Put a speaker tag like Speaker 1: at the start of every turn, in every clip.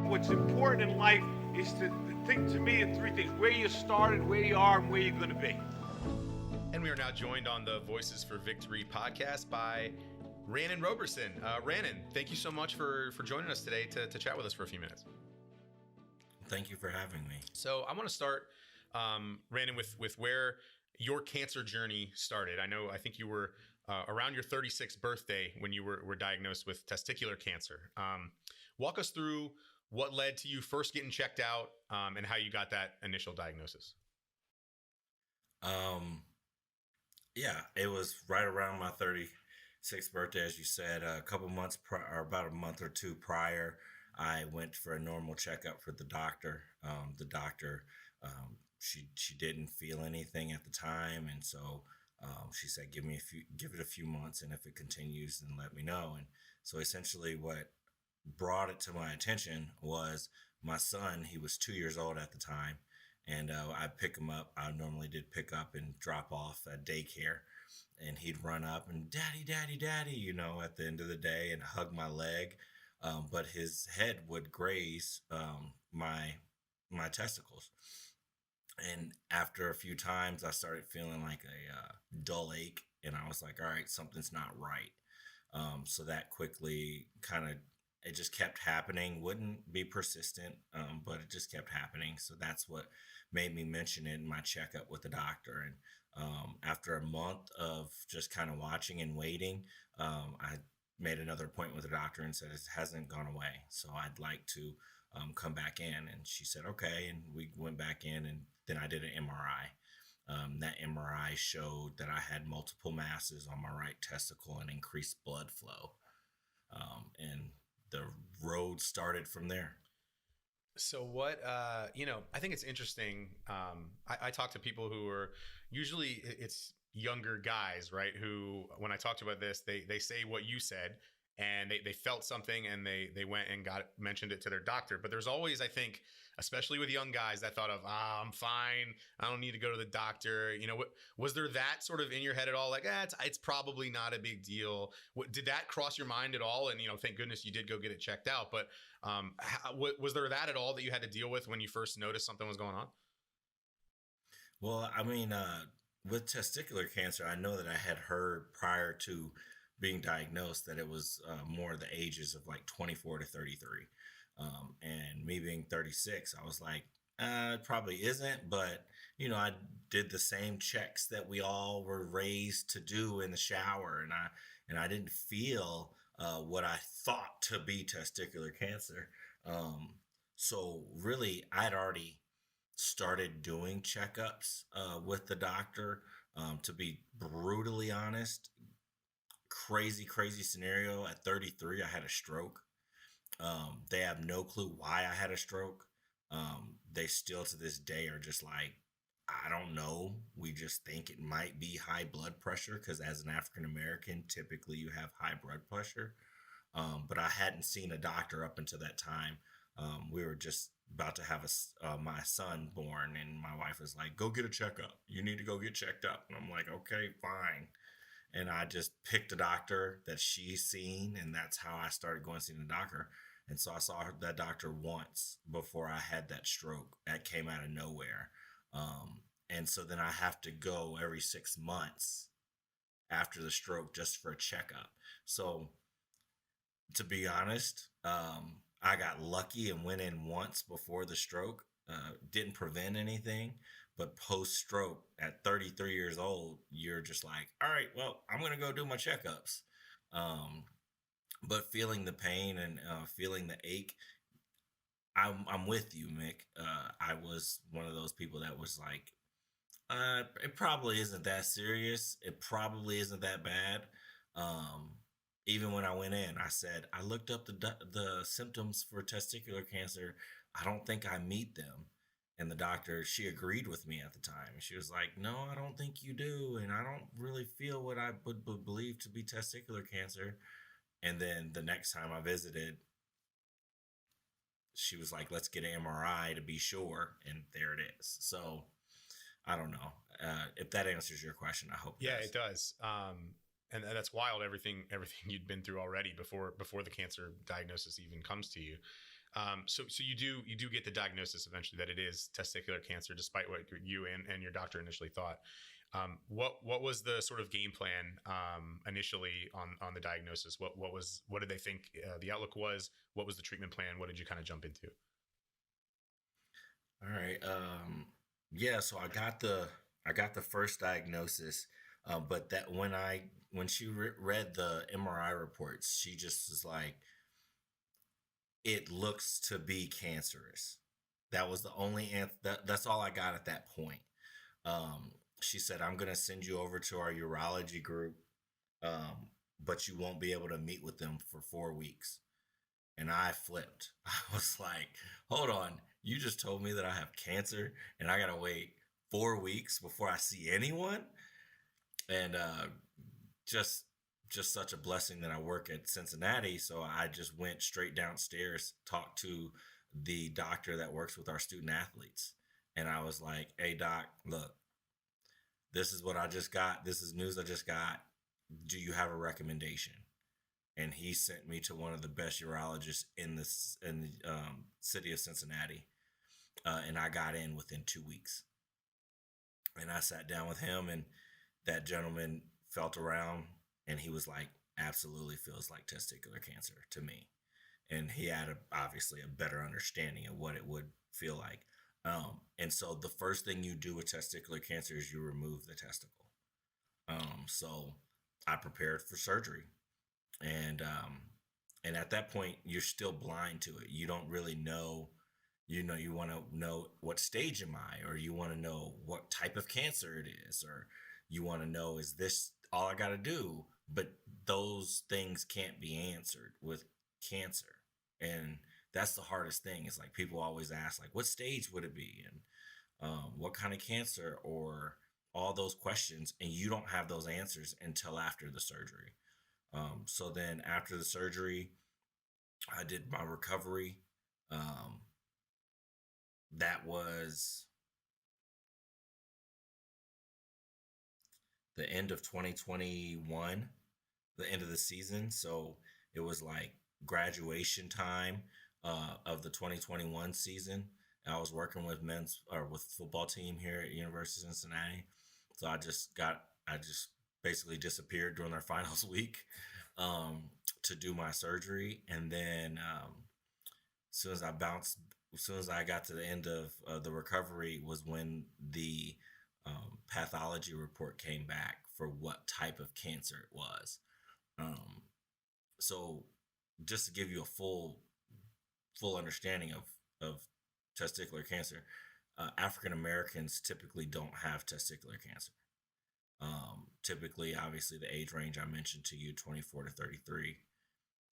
Speaker 1: what's important in life is to think, to me, of three things: where you started, where you are, and where you're going to be.
Speaker 2: And we are now joined on the Voices for Victory podcast by Rannen Roberson. Rannen, thank you so much for joining us today to chat with us for a few minutes.
Speaker 3: Thank you for having me.
Speaker 2: So I want to start, Rannen, with where your cancer journey started. I think you were around your 36th birthday when you were diagnosed with testicular cancer. Walk us through what led to you first getting checked out and how you got that initial diagnosis.
Speaker 3: Yeah, it was right around my 36th birthday, as you said. A couple months or about a month or two prior, I went for a normal checkup for the doctor. She didn't feel anything at the time, and so she said, give it a few months, and if it continues, then let me know. And so essentially, what brought it to my attention was my son. He was 2 years old at the time, and I'd pick him up. I normally did pick up and drop off at daycare, and he'd run up and daddy, daddy, daddy, at the end of the day, and hug my leg. But his head would graze my testicles. And after a few times, I started feeling like a dull ache, and I was like, all right, something's not right. So that quickly it just kept happening. Wouldn't be persistent, but it just kept happening. So that's what made me mention it in my checkup with the doctor. And after a month of just kind of watching and waiting, I made another appointment with the doctor and said it hasn't gone away, so I'd like to come back in. And she said, okay. And we went back in, and then I did an MRI. That MRI showed that I had multiple masses on my right testicle and increased blood flow. And the road started from there.
Speaker 2: So what, I think it's interesting. I talk to people who are usually it's younger guys, right? Who, when I talked about this, they say what you said, and they felt something, and they went and mentioned it to their doctor. But there's always, I think, especially with young guys, that thought of, I'm fine, I don't need to go to the doctor. Was there that sort of in your head at all? Like, it's probably not a big deal. Did that cross your mind at all? And, thank goodness you did go get it checked out. But was there that at all that you had to deal with when you first noticed something was going on?
Speaker 3: Well, I mean, with testicular cancer, I know that I had heard prior to being diagnosed that it was more the ages of like 24 to 33. And me being 36, I was like, it probably isn't. But, I did the same checks that we all were raised to do in the shower. And I didn't feel what I thought to be testicular cancer. So really, I'd already started doing checkups with the doctor. To be brutally honest, crazy scenario. At 33, I had a stroke. They have no clue why I had a stroke. They still to this day are just like, I don't know. We just think it might be high blood pressure because as an African American, typically you have high blood pressure. But I hadn't seen a doctor up until that time. We were just about to have my son born, and my wife was like, go get a checkup. You need to go get checked up. And I'm like, okay, fine. And I just picked a doctor that she's seen, and that's how I started going to see the doctor. And so I saw that doctor once before I had that stroke. That came out of nowhere. And so then I have to go every 6 months after the stroke just for a checkup. So to be honest, I got lucky and went in once before the stroke. Didn't prevent anything, but post-stroke at 33 years old, you're just like, all right, well, I'm going to go do my checkups. But feeling the pain and feeling the ache, I'm with you, Mick. I was one of those people that was like, it probably isn't that serious. It probably isn't that bad. Even when I went in, I said, I looked up the symptoms for testicular cancer. I don't think I meet them. And the doctor, she agreed with me at the time. She was like, no, I don't think you do. And I don't really feel what I would believe to be testicular cancer. And then the next time I visited, she was like, let's get an MRI to be sure. And there it is. So I don't know. If that answers your question, I hope it does.
Speaker 2: It does. And that's wild. Everything you'd been through already before the cancer diagnosis even comes to you. So you do get the diagnosis eventually that it is testicular cancer, despite what you and your doctor initially thought. What was the sort of game plan initially on the diagnosis? What did they think the outlook was? What was the treatment plan? What did you kind of jump into?
Speaker 3: All right. Yeah. So I got the first diagnosis, but that when she read the MRI reports, she just was like, "It looks to be cancerous." That was the only answer. That's all I got at that point. Um, she said, "I'm gonna send you over to our urology group, but you won't be able to meet with them for 4 weeks." And I flipped. I was like, hold on. You just told me that I have cancer and I got to wait 4 weeks before I see anyone. And just just such a blessing that I work at Cincinnati. So I just went straight downstairs, talked to the doctor that works with our student athletes. And I was like, hey, doc, look, this is what I just got. This is news I just got. Do you have a recommendation? And he sent me to one of the best urologists in the city of Cincinnati, and I got in within 2 weeks. And I sat down with him, and that gentleman felt around, and he was like, "Absolutely feels like testicular cancer to me." And he had obviously a better understanding of what it would feel like. And so the first thing you do with testicular cancer is you remove the testicle. So I prepared for surgery, and at that point you're still blind to it. You don't really know. You want to know what stage am I, or you want to know what type of cancer it is, or you want to know, is this all I got to do? But those things can't be answered with cancer, and that's the hardest thing. Is like people always ask, like, what stage would it be, and what kind of cancer, or all those questions, and you don't have those answers until after the surgery. So then after the surgery, I did my recovery. Um, that was the end of 2021, the end of the season. So it was like graduation time of the 2021 season. And I was working with with football team here at University of Cincinnati. So I just basically disappeared during our finals week um, to do my surgery. And then as soon as I bounced, as soon as I got to the end of the recovery was when the pathology report came back for what type of cancer it was. Um, so just to give you a full understanding of testicular cancer, African Americans typically don't have testicular cancer. Typically, obviously, the age range I mentioned to you, 24 to 33.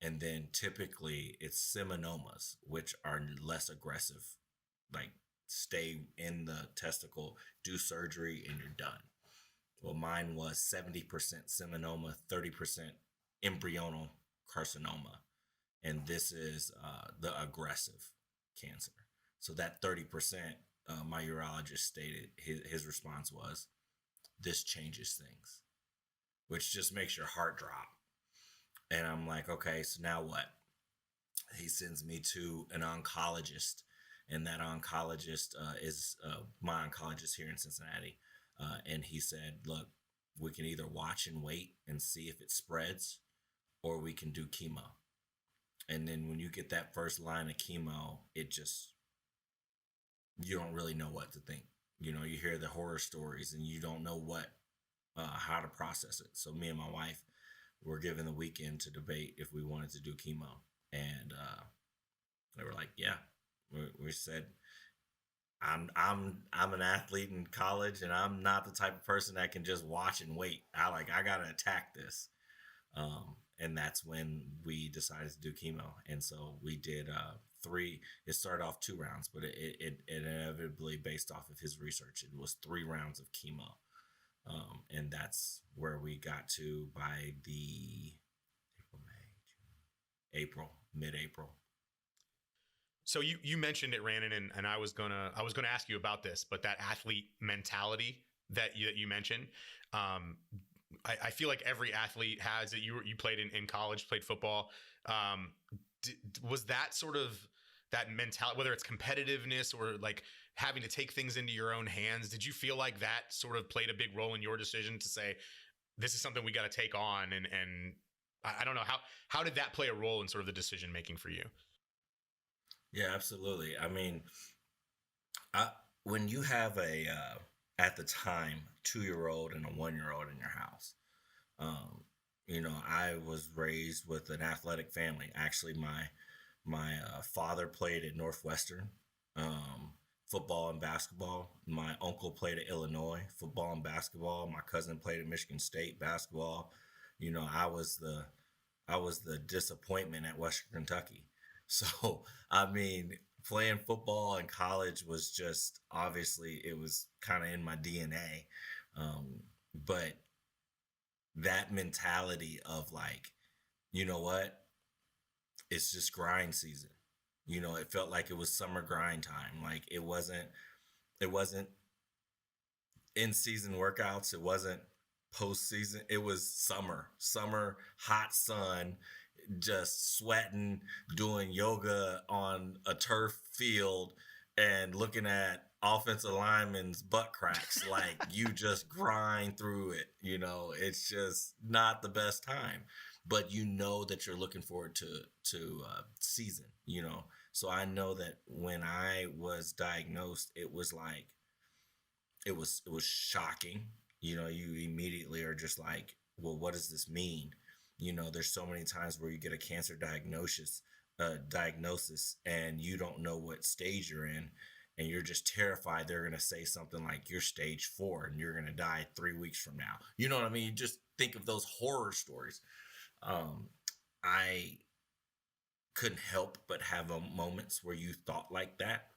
Speaker 3: And then typically it's seminomas, which are less aggressive, like stay in the testicle, do surgery, and you're done. Well, mine was 70% seminoma, 30% embryonal carcinoma. And this is the aggressive cancer. So that 30%, my urologist stated, his response was, this changes things, which just makes your heart drop. And I'm like, okay, so now what? He sends me to an oncologist, and that oncologist is my oncologist here in Cincinnati. And he said, look, we can either watch and wait and see if it spreads, or we can do chemo. And then when you get that first line of chemo, you don't really know what to think. You hear the horror stories, and you don't know how to process it. So me and my wife were given the weekend to debate if we wanted to do chemo, and they were like, "Yeah." We said, "I'm an athlete in college, and I'm not the type of person that can just watch and wait. I gotta attack this." And that's when we decided to do chemo, and so we did three. It started off 2 rounds, but it inevitably, based off of his research, it was 3 rounds of chemo. And that's where we got to by the mid-April.
Speaker 2: So you mentioned it, Rannen, and I was gonna ask you about this, but that athlete mentality that you mentioned, I feel like every athlete has it. You played in college, played football. Was that sort of that mentality, whether it's competitiveness or like having to take things into your own hands. Did you feel like that sort of played a big role in your decision to say, this is something we got to take on? And I don't know, how did that play a role in sort of the decision making for you?
Speaker 3: Yeah, absolutely. I mean, I, when you have at the time, 2 year old and a 1 year old in your house, um, I was raised with an athletic family. Actually, my father played at Northwestern, um, football and basketball. My uncle played at Illinois, football and basketball. My cousin played at Michigan State, basketball. I was the disappointment at Western Kentucky. So I mean, playing football in college was just, obviously, it was kind of in my DNA. But that mentality of like, you know what, it's just grind season. It felt like it was summer grind time. Like it wasn't in season workouts. It wasn't postseason. It was summer, hot sun, just sweating, doing yoga on a turf field and looking at offensive linemen's butt cracks. Like, you just grind through it. It's just not the best time, but that you're looking forward to season. So I know that when I was diagnosed, it was like, it was shocking. You immediately are just like, well, what does this mean? There's so many times where you get a cancer diagnosis and you don't know what stage you're in, and you're just terrified they're going to say something like, you're stage 4 and you're going to die 3 weeks from now. You know what I mean? You just think of those horror stories. I couldn't help but have moments where you thought like that.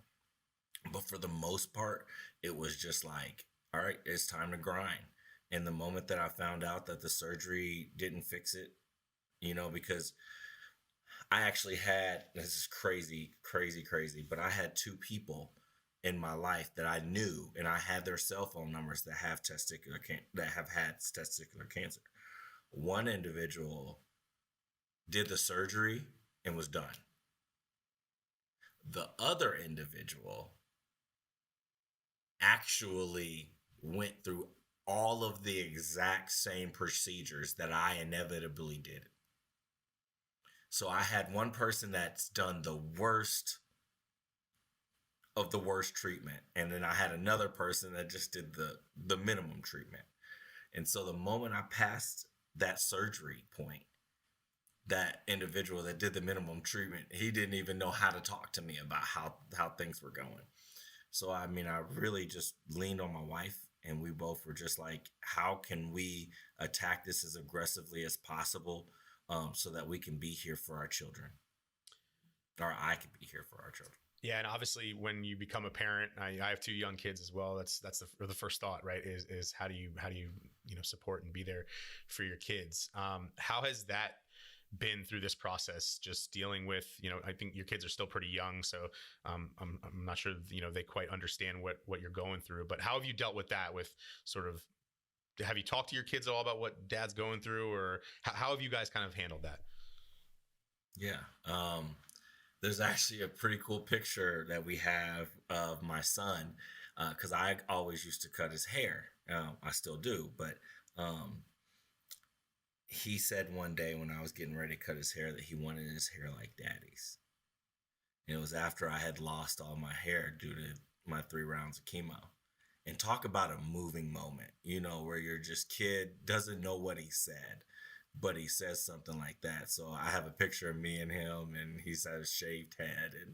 Speaker 3: But for the most part, it was just like, all right, it's time to grind. And the moment that I found out that the surgery didn't fix it, because I actually had, this is crazy, crazy, crazy, but I had 2 people in my life that I knew, and I had their cell phone numbers, that have that have had testicular cancer. One individual did the surgery and was done. The other individual actually went through all of the exact same procedures that I inevitably did. So I had one person that's done the worst of the worst treatment, and then I had another person that just did the minimum treatment. And so the moment I passed that surgery point, that individual that did the minimum treatment, he didn't even know how to talk to me about how things were going. So I mean, I really just leaned on my wife, and we both were just like, how can we attack this as aggressively as possible, so that we can be here for our children, or I can be here for our children.
Speaker 2: Yeah, and obviously, when you become a parent, I have 2 young kids as well. That's the first thought, right? Is how do you support and be there for your kids? How has that been through this process? Just dealing with, I think your kids are still pretty young, so I'm not sure they quite understand what you're going through. But how have you dealt with that? With sort of, have you talked to your kids at all about what dad's going through, or how have you guys kind of handled that?
Speaker 3: Yeah. There's actually a pretty cool picture that we have of my son, because I always used to cut his hair. I still do, but he said one day when I was getting ready to cut his hair that he wanted his hair like daddy's. And it was after I had lost all my hair due to my 3 rounds of chemo. And talk about a moving moment, where your just kid doesn't know what he said, but he says something like that. So I have a picture of me and him, and he's had a shaved head, and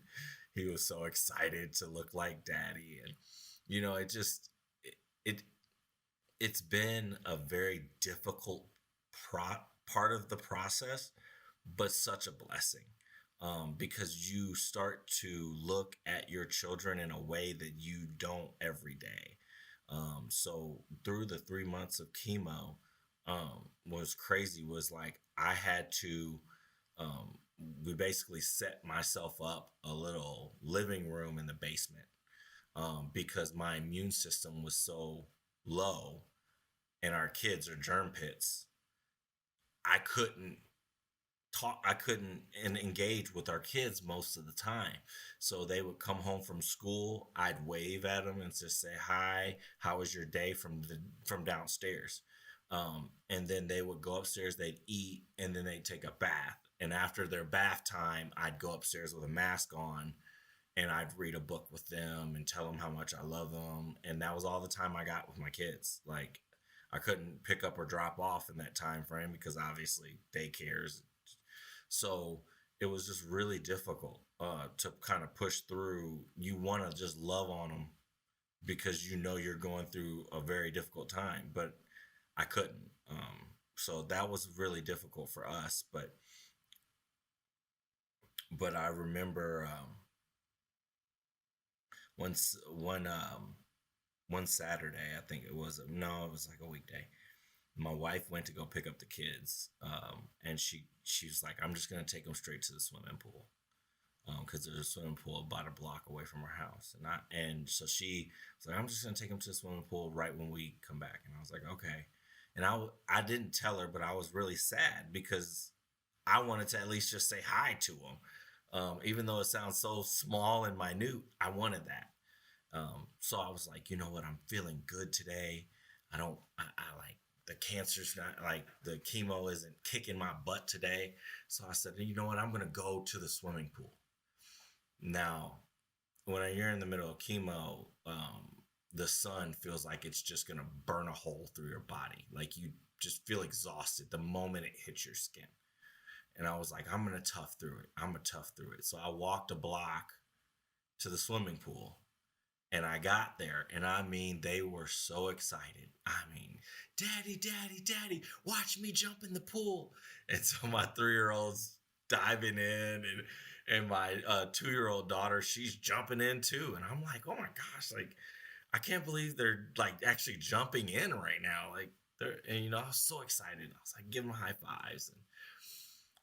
Speaker 3: he was so excited to look like daddy. And it just it's been a very difficult part of the process, but such a blessing, because you start to look at your children in a way that you don't every day. So through the 3 months of chemo, what was crazy was like, I had to, we basically set myself up a little living room in the basement, because my immune system was so low, and our kids are germ pits. I couldn't talk, I couldn't engage with our kids most of the time. So they would come home from school, I'd wave at them and just say hi, how was your day, from downstairs. And then they would go upstairs, they'd eat, and then they'd take a bath. And after their bath time, I'd go upstairs with a mask on and I'd read a book with them and tell them how much I love them. And that was all the time I got with my kids. Like, I couldn't pick up or drop off in that time frame because obviously daycares. So it was just really difficult to kind of push through. You want to just love on them because you know you're going through a very difficult time, but I couldn't. So that was really difficult for us. But I remember once one Saturday, I think it was, no, it was like a weekday. My wife went to go pick up the kids, and she was like, "I'm just gonna take them straight to the swimming pool, because there's a swimming pool about a block away from our house." And so she was like, "I'm just gonna take them to the swimming pool right when we come back." And I was like, "Okay." And I didn't tell her, but I was really sad because I wanted to at least just say hi to them, even though it sounds so small and minute. I wanted that. So I was like, you know what? I'm feeling good today. I like the cancer's not like the chemo isn't kicking my butt today. So I said, you know what? I'm going to go to the swimming pool. Now, when you're in the middle of chemo, the sun feels like it's just going to burn a hole through your body. Like you just feel exhausted the moment it hits your skin. And I was like, I'm going to tough through it. I'm going to tough through it. So I walked a block to the swimming pool. And I got there, and I mean, they were so excited. I mean, "Daddy, Daddy, Daddy, watch me jump in the pool." And so my 3-year-old's diving in, and my 2-year-old daughter, she's jumping in too. And I'm like, oh my gosh, like, I can't believe they're like actually jumping in right now. Like, and you know, I was so excited. I was like, give them high fives.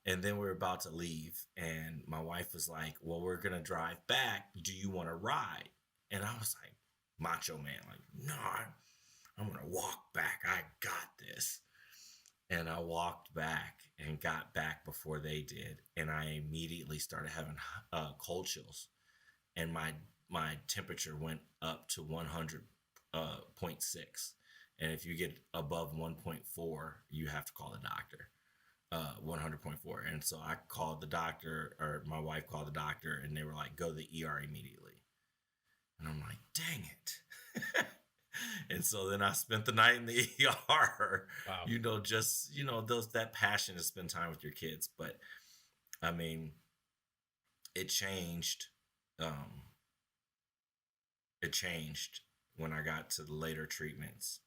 Speaker 3: And then we were about to leave, and my wife was like, well, we're going to drive back. Do you want to ride? And I was like, macho man, like, no, I'm going to walk back. I got this. And I walked back and got back before they did. And I immediately started having cold chills. And my temperature went up to 100.6. And if you get above 1.4, you have to call the doctor. 100.4. And so I called the doctor, or my wife called the doctor, and they were like, go to the ER immediately. And I'm like, dang it. And so then I spent the night in the ER.
Speaker 2: Wow.
Speaker 3: You know, just, you know, that passion to spend time with your kids. But I mean, it changed. It changed when I got to the later treatments,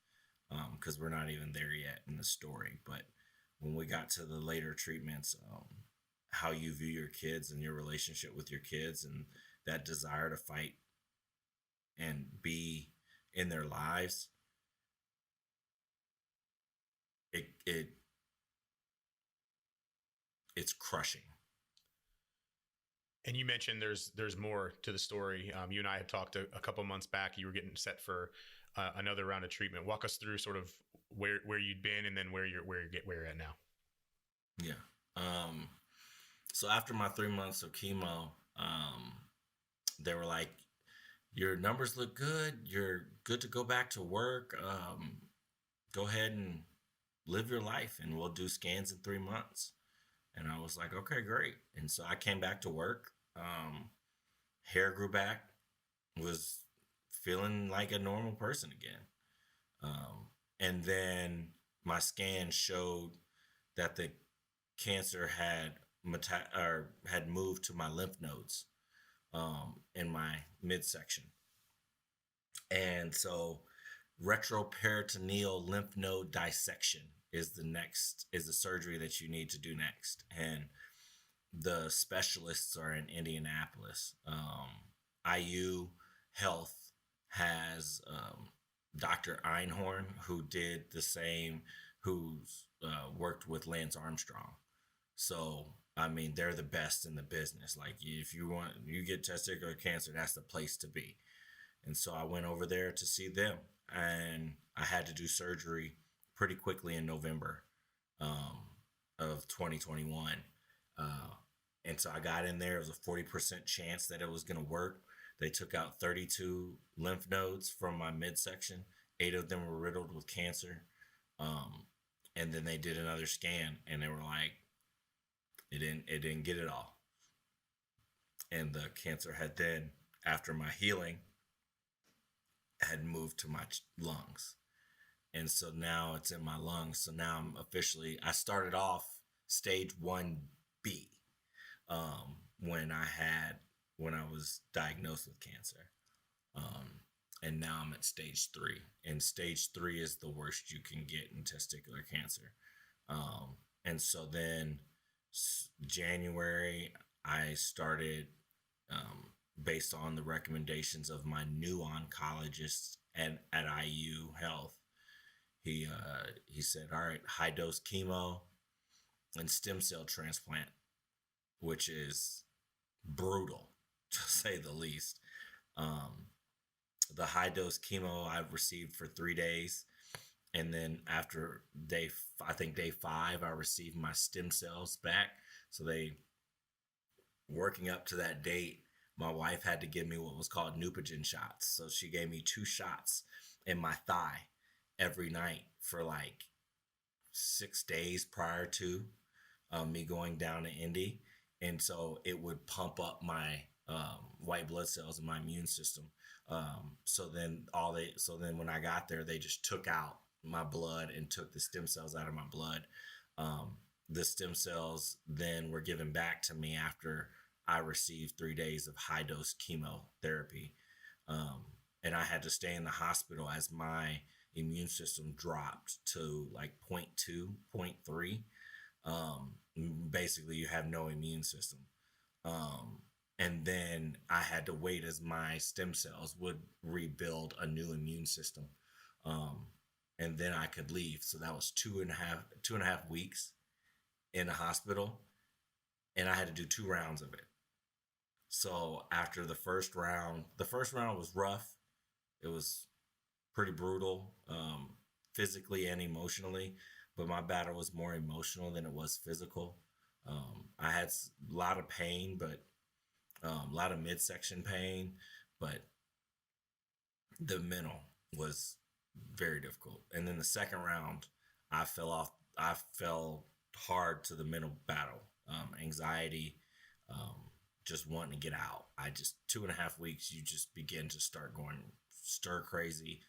Speaker 3: because we're not even there yet in the story. But when we got to the later treatments, how you view your kids and your relationship with your kids and that desire to fight and be in their lives, it's crushing.
Speaker 2: And you mentioned there's more to the story. You and I had talked a couple months back. You were getting set for another round of treatment. Walk us through sort of where you'd been and then where you're at now.
Speaker 3: Yeah. So after my 3 months of chemo, they were like, your numbers look good. You're good to go back to work. Go ahead and live your life, and we'll do scans in 3 months. And I was like, okay, great. And so I came back to work. Hair grew back. Was feeling like a normal person again. And then my scan showed that the cancer had moved to my lymph nodes, in my midsection. And so retroperitoneal lymph node dissection is the surgery that you need to do next. And the specialists are in Indianapolis. IU Health has Dr. Einhorn, who did the same, who's worked with Lance Armstrong. So, I mean, they're the best in the business. Like, if you get testicular cancer, that's the place to be. And so I went over there to see them, and I had to do surgery pretty quickly in November of 2021. Uh, and so I got in there. It was a 40% chance that it was going to work. They took out 32 lymph nodes from my midsection. 8 of them were riddled with cancer. Um, and then they did another scan, and they were like, it didn't get it all. And the cancer had then, after my healing, had moved to my lungs. And so now it's in my lungs. So now I started off stage 1B, when I was diagnosed with cancer. And now I'm at stage 3. And stage 3 is the worst you can get in testicular cancer. And so then January, I started, based on the recommendations of my new oncologist at IU Health. He said, all right, high dose chemo and stem cell transplant, which is brutal to say the least. The high dose chemo I've received for 3 days. And then after day 5, I received my stem cells back. So working up to that date, my wife had to give me what was called Neupogen shots. So she gave me 2 shots in my thigh every night for like 6 days prior to me going down to Indy. And so it would pump up my white blood cells in my immune system. So then when I got there, they just took out my blood and took the stem cells out of my blood. The stem cells then were given back to me after I received 3 days of high dose chemotherapy. And I had to stay in the hospital as my immune system dropped to like 0.2, 0.3. Basically, you have no immune system. And then I had to wait as my stem cells would rebuild a new immune system. And then I could leave. So that was 2.5 weeks in the hospital. And I had to do 2 rounds of it. So after the first round was rough. It was pretty brutal, physically and emotionally. But my battle was more emotional than it was physical. I had a lot of pain, but a lot of midsection pain. But the mental was very difficult. And then the second round, I fell hard to the mental battle, anxiety, just wanting to get out. 2.5 weeks, you just begin to start going stir crazy,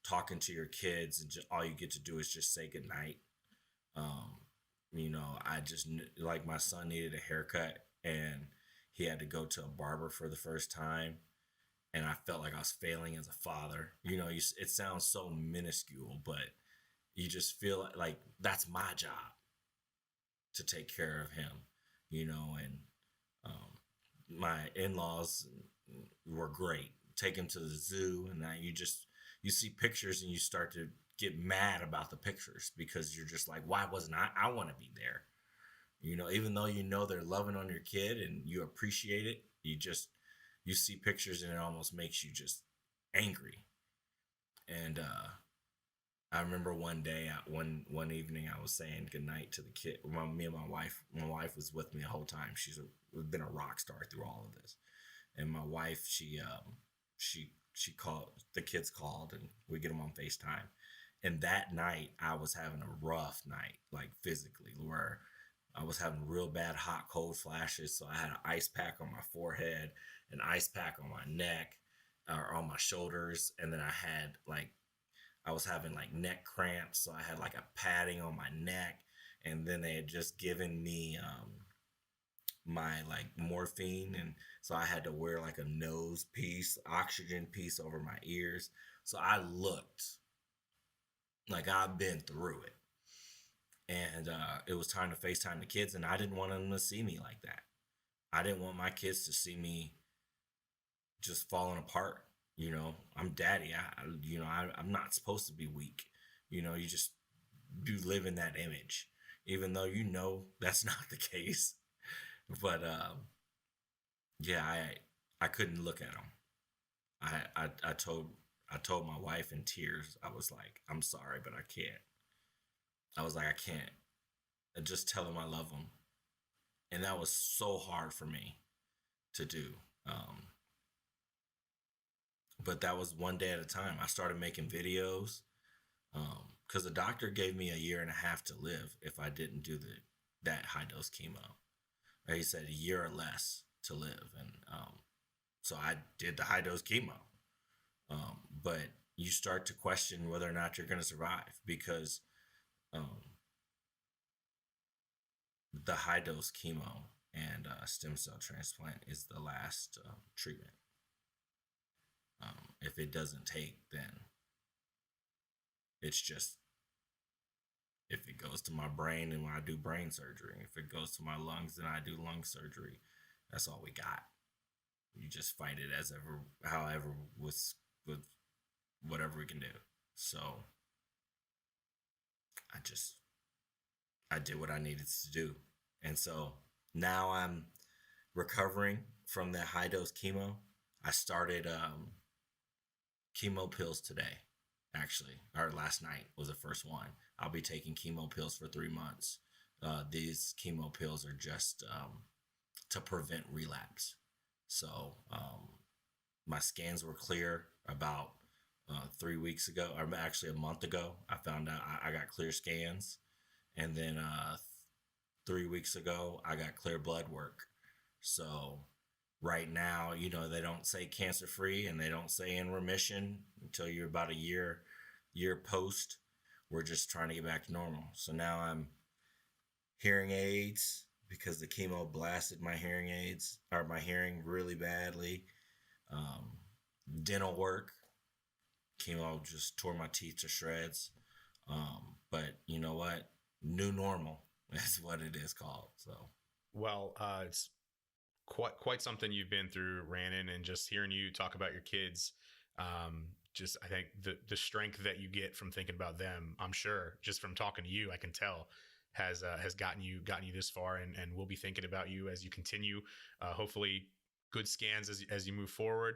Speaker 3: talking to your kids, and just all you get to do is just say goodnight. I just, like, my son needed a haircut, and he had to go to a barber for the first time. And I felt like I was failing as a father. It sounds so minuscule, but you just feel like that's my job to take care of him, and my in-laws were great. Take him to the zoo, and now you see pictures and you start to get mad about the pictures because you're just like, why wasn't I want to be there? Even though they're loving on your kid and you appreciate it, you see pictures and it almost makes you just angry. And I remember one day, one evening, I was saying goodnight to the kid. Me and my wife. My wife was with me the whole time. She's been a rock star through all of this. And my wife, she called. The kids called, and we get them on FaceTime. And that night, I was having a rough night, like physically, where I was having real bad hot, cold flashes. So I had an ice pack on my forehead, an ice pack on my neck, or on my shoulders, and then I was having like neck cramps, so I had like a padding on my neck, and then they had just given me my like morphine, and so I had to wear like a nose piece, oxygen piece over my ears. So I looked like I've been through it. And it was time to FaceTime the kids, and I didn't want them to see me like that. I didn't want my kids to see me just falling apart. I'm daddy. I'm not supposed to be weak. You live in that image, even though that's not the case. But yeah, I couldn't look at them. I told my wife in tears. I was like, I'm sorry, but I can't. I was like, I can't. And just tell them I love them. And that was so hard for me to do. But that was one day at a time. I started making videos because the doctor gave me a year and a half to live if I didn't do that high dose chemo. He said a year or less to live, and so I did the high dose chemo. But you start to question whether or not you're going to survive because the high dose chemo and stem cell transplant is the last treatment. If it doesn't take, then it's just, if it goes to my brain, then I do brain surgery. If it goes to my lungs, then I do lung surgery. That's all we got. You just fight it as ever, however, with whatever we can do. So I did what I needed to do. And so now I'm recovering from that high dose chemo. I started chemo pills today, actually, or last night was the first one. I'll be taking chemo pills for 3 months. These chemo pills are just to prevent relapse. So my scans were clear about 3 weeks ago, or actually a month ago. I found out I got clear scans. And then 3 weeks ago, I got clear blood work. So right now, they don't say cancer free and they don't say in remission until you're about a year post. We're just trying to get back to normal. So now I'm hearing aids because the chemo blasted my hearing aids, or my hearing, really badly. Dental work, chemo just tore my teeth to shreds. But you know what? New normal is what it is called. So,
Speaker 2: well, it's quite something you've been through, Rannen, and just hearing you talk about your kids, just, I think the strength that you get from thinking about them, I'm sure just from talking to you, I can tell has gotten you this far, and we'll be thinking about you as you continue, hopefully good scans as you move forward.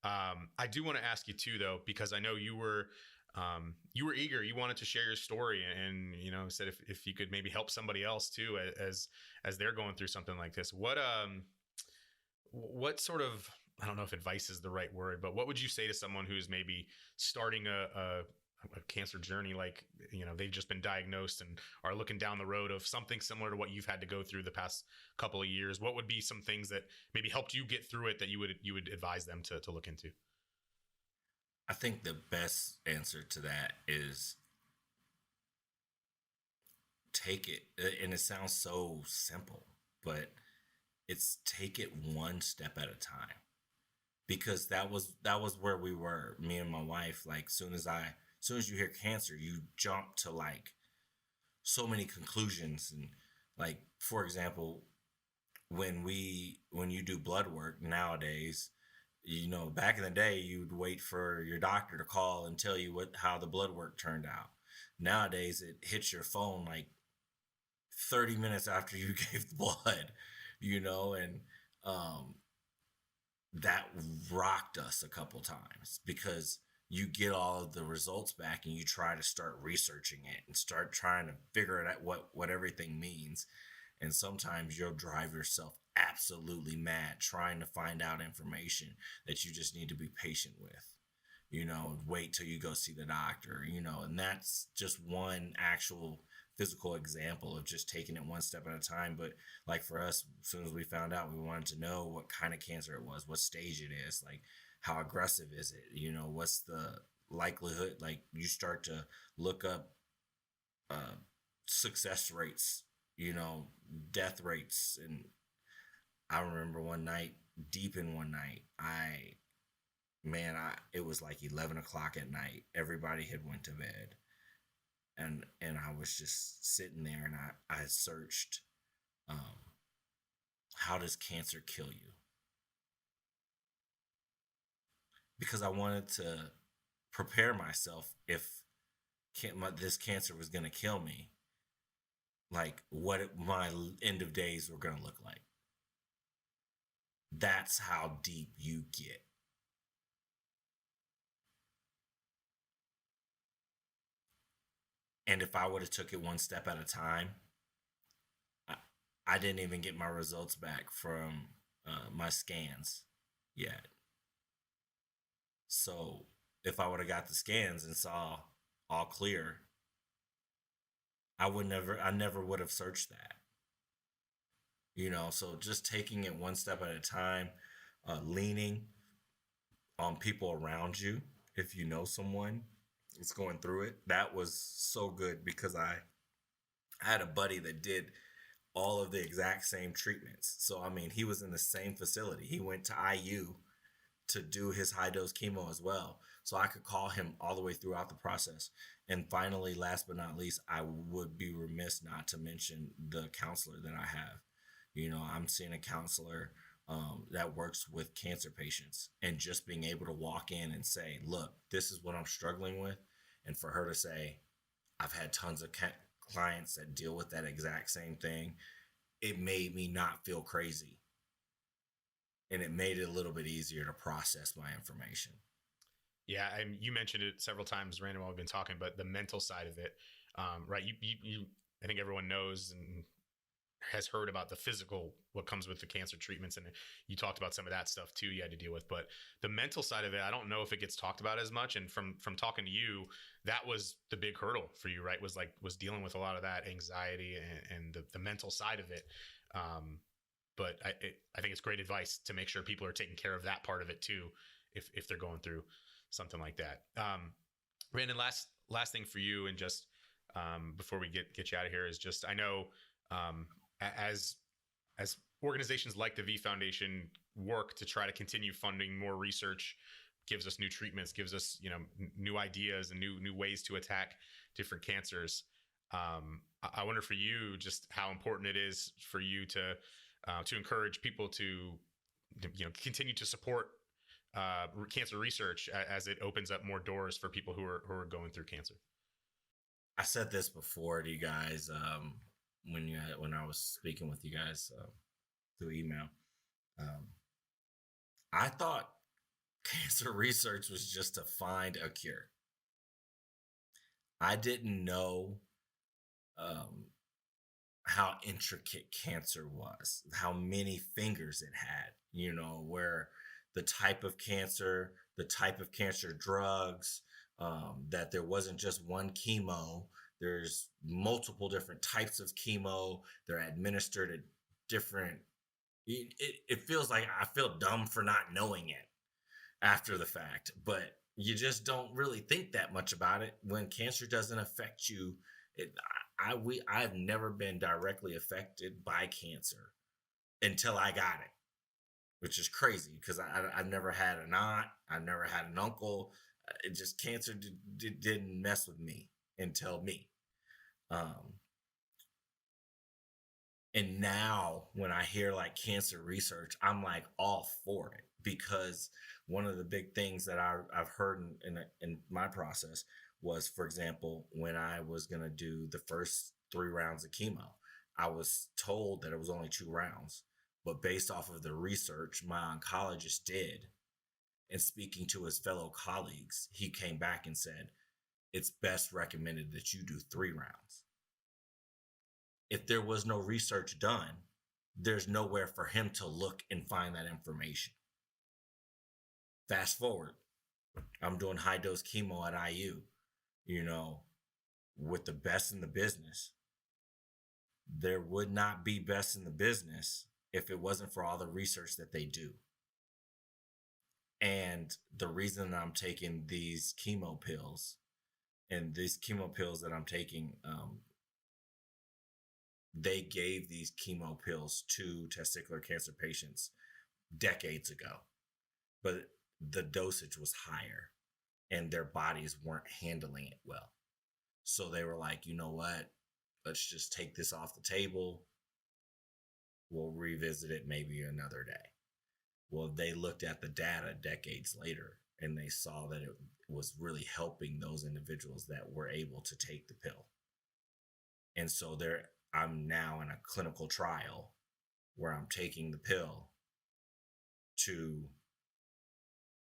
Speaker 2: I do want to ask you too, though, because I know you were eager, you wanted to share your story, and said if you could maybe help somebody else too, as they're going through something like this. What sort of, I don't know if advice is the right word, but what would you say to someone who's maybe starting a cancer journey, like, they've just been diagnosed and are looking down the road of something similar to what you've had to go through the past couple of years? What would be some things that maybe helped you get through it that you would advise them to look into?
Speaker 3: I think the best answer to that is take it. And it sounds so simple, but it's take it one step at a time. Because that was where we were, me and my wife. Like, soon as you hear cancer, you jump to like so many conclusions. And like, for example, when you do blood work nowadays, back in the day, you'd wait for your doctor to call and tell you how the blood work turned out. Nowadays, it hits your phone like 30 minutes after you gave the blood, and that rocked us a couple times, because you get all of the results back and you try to start researching it and start trying to figure it out what everything means. And sometimes you'll drive yourself absolutely mad trying to find out information that you just need to be patient with. Wait till you go see the doctor, and that's just one actual physical example of just taking it one step at a time. But like for us, as soon as we found out, we wanted to know what kind of cancer it was, what stage it is, like how aggressive is it, what's the likelihood. Like, you start to look up success rates, death rates. And I remember deep in one night, it was like 11 o'clock at night. Everybody had went to bed. And I was just sitting there, and I searched, how does cancer kill you? Because I wanted to prepare myself if this cancer was going to kill me, like what my end of days were going to look like. That's how deep you get. And if I would have took it one step at a time, I didn't even get my results back from my scans yet. So if I would have got the scans and saw all clear, I never would have searched that. So just taking it one step at a time, leaning on people around you. If you know someone that's going through it, that was so good because I had a buddy that did all of the exact same treatments. So, I mean, he was in the same facility. He went to IU to do his high dose chemo as well. So I could call him all the way throughout the process. And finally, last but not least, I would be remiss not to mention the counselor that I have. I'm seeing a counselor that works with cancer patients, and just being able to walk in and say, look, this is what I'm struggling with. And for her to say, I've had tons of clients that deal with that exact same thing. It made me not feel crazy. And it made it a little bit easier to process my information.
Speaker 2: Yeah, and you mentioned it several times, Rannen, while we've been talking, but the mental side of it, right? You, I think everyone knows and has heard about the physical, what comes with the cancer treatments, and you talked about some of that stuff too. You had to deal with, but the mental side of it, I don't know if it gets talked about as much. And from talking to you, that was the big hurdle for you, right? Was dealing with a lot of that anxiety and the mental side of it. But I think it's great advice to make sure people are taking care of that part of it too, if they're going through something like that. Brandon, last thing for you, and just before we get you out of here, is just, I know as organizations like the V Foundation work to try to continue funding more research, gives us new treatments, gives us new ideas and new ways to attack different cancers. I wonder for you just how important it is for you to encourage people to continue to support cancer research as it opens up more doors for people who are going through cancer.
Speaker 3: I said this before to you guys when I was speaking with you guys through email. I thought cancer research was just to find a cure. I didn't know how intricate cancer was, how many fingers it had, where the type of cancer drugs, that there wasn't just one chemo. There's multiple different types of chemo. They're administered at different. It feels like I feel dumb for not knowing it after the fact, but you just don't really think that much about it when cancer doesn't affect you. I've never been directly affected by cancer until I got it, which is crazy because I've never had an aunt, I've never had an uncle. It just cancer didn't mess with me until me. And now when I hear like cancer research, I'm like all for it, because one of the big things that I've heard in my process was, for example, when I was going to do the first 3 rounds of chemo, I was told that it was only 2 rounds, but based off of the research my oncologist did, and speaking to his fellow colleagues, he came back and said, it's best recommended that you do 3 rounds. If there was no research done, there's nowhere for him to look and find that information. Fast forward, I'm doing high dose chemo at IU, with the best in the business. There would not be best in the business if it wasn't for all the research that they do. And the reason that I'm taking these chemo pills, and these chemo pills that I'm taking, they gave these chemo pills to testicular cancer patients decades ago, but the dosage was higher and their bodies weren't handling it well. So they were like, you know what? Let's just take this off the table. We'll revisit it maybe another day. Well, they looked at the data decades later and they saw that it was really helping those individuals that were able to take the pill. And so I'm now in a clinical trial where I'm taking the pill to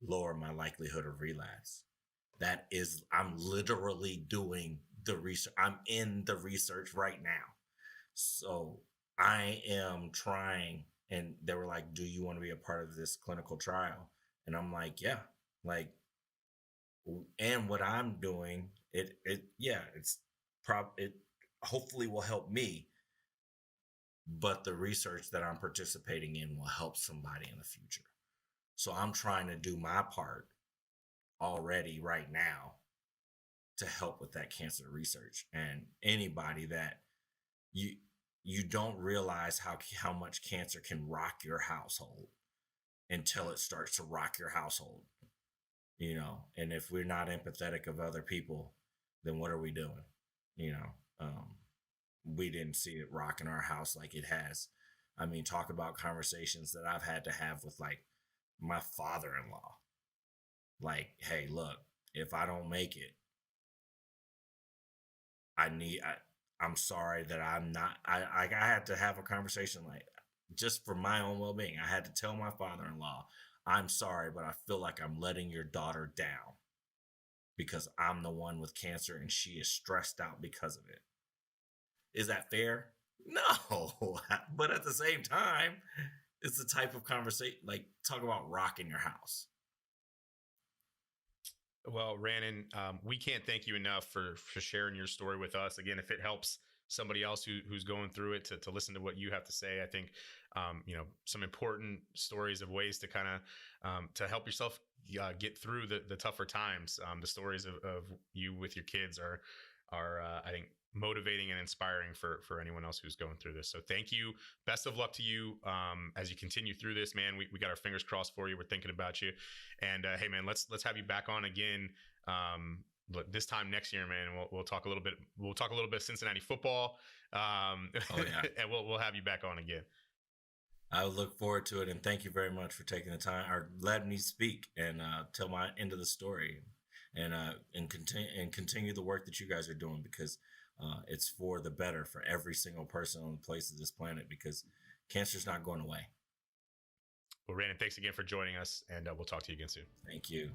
Speaker 3: lower my likelihood of relapse. I'm literally doing the research. I'm in the research right now. So I am trying. And they were like, do you want to be a part of this clinical trial? And I'm like, yeah. Like, and what I'm doing, yeah, it hopefully will help me, but the research that I'm participating in will help somebody in the future. So I'm trying to do my part already right now to help with that cancer research. And anybody that you you don't realize how much cancer can rock your household until it starts to rock your household, and if we're not empathetic of other people, then what are we doing? you know we didn't see it rocking our house like it has. I mean, talk about conversations that I've had to have with, like, my father-in-law. Like, hey, look, if I don't make it, I'm sorry that I'm not. I had to have a conversation, like, just for my own well-being. I had to tell my father-in-law, I'm sorry, but I feel like I'm letting your daughter down because I'm the one with cancer and she is stressed out because of it. Is that fair? No. But at the same time, it's the type of conversation, like, talk about rocking your house.
Speaker 2: Well, Rannen, we can't thank you enough for sharing your story with us. Again, if it helps somebody else who's going through it to listen to what you have to say, I think some important stories of ways to kind of to help yourself get through the tougher times. The stories of you with your kids are I think motivating and inspiring for anyone else who's going through this. So thank you. Best of luck to you as you continue through this, man. We got our fingers crossed for you. We're thinking about you. And hey, man, let's have you back on again. This time next year, man. We'll talk a little bit. We'll talk a little bit of Cincinnati football. Oh
Speaker 3: yeah,
Speaker 2: and we'll have you back on again.
Speaker 3: I look forward to it, and thank you very much for taking the time or letting me speak and tell my end of the story, and continue the work that you guys are doing, because it's for the better for every single person on the place of this planet, because cancer's not going away.
Speaker 2: Well, Rannen, thanks again for joining us, and we'll talk to you again soon.
Speaker 3: Thank you.